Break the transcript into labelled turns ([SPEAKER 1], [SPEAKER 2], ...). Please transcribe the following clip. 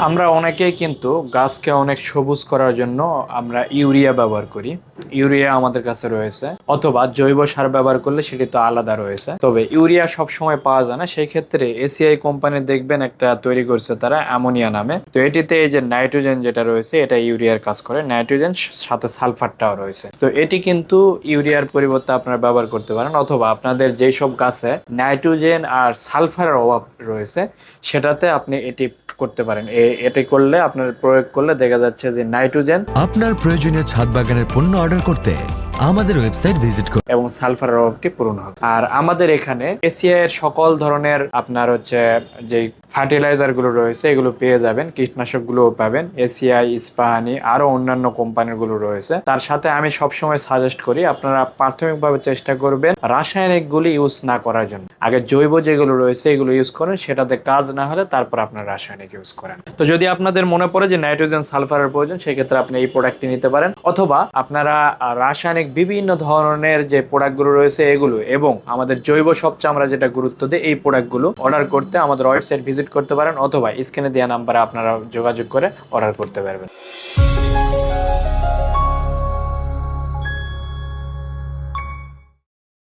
[SPEAKER 1] আমরা অনেকেই কিন্তু গাছকে অনেক সবুজ করার জন্য আমরা ইউরিয়া ব্যবহার করি। ইউরিয়া আমাদের কাছে রয়েছে, অথবা জৈব সার ব্যবহার করলে সেটি তো আলাদা রয়েছে। তবে ইউরিয়া সব সময় পাওয়া যায় না, সেই ক্ষেত্রে এসিআই কোম্পানি দেখবেন একটা তৈরি করছে তারা অ্যামোনিয়া নামে। তো এটিতে এই যে নাইট্রোজেন যেটা রয়েছে এটা ইউরিয়ার কাজ করে, নাইট্রোজেন সাথে সালফারটাও রয়েছে। তো এটি কিন্তু ইউরিয়ার পরিবর্তে আপনারা ব্যবহার করতে পারেন, অথবা আপনাদের যেই সব গাছে নাইট্রোজেন আর সালফারের অভাব রয়েছে সেটাতে আপনি এটি করতে পারেন। এটি করলে আপনার প্রয়োগ করলে দেখা যাচ্ছে যে নাইট্রোজেন
[SPEAKER 2] আপনার প্রয়োজনীয় ছাদ বাগানের পণ্য অর্ডার করতে আমাদের ওয়েবসাইট ভিজিট করুন
[SPEAKER 1] এবং সালফারের অভাবটি পূরণ হবে। আর আমাদের এখানে এসিআই এর সকল ধরনের আপনার হচ্ছে যে ফার্টিলাইজার গুলো রয়েছে এগুলো পেয়ে যাবেন, কীটনাশক গুলো পাবেন, এসিআই, ইস্পাহানি আরো অন্যান্য কোম্পানির গুলো রয়েছে। তার সাথে আমি সবসময় সাজেস্ট করি আপনারা প্রাথমিকভাবে চেষ্টা করবেন রাসায়নিক গুলি ইউজ না করার জন্য। আগে জৈব যেগুলো রয়েছে এগুলো ইউজ করেন, সেটাতে কাজ না হলে তারপর আপনার রাসায়নিক ইউজ করেন। তো যদি আপনাদের মনে পড়ে যে নাইট্রোজেন সালফারের প্রয়োজন, সেক্ষেত্রে আপনি এই প্রোডাক্টটি নিতে পারেন, অথবা আপনারা রাসায়নিক বিভিন্ন ধরনের যে প্রোডাক্টগুলো রয়েছে এগুলো এবং আমাদের জৈব সবচেয়ে আমরা যেটা গুরুত্ব দিই এই প্রোডাক্টগুলো অর্ডার করতে আমাদের ওয়েবসাইট ভিজিট করতে পারেন, অথবা স্ক্রিনে দেওয়া নাম্বারে আপনারা যোগাযোগ করে অর্ডার করতে পারবেন।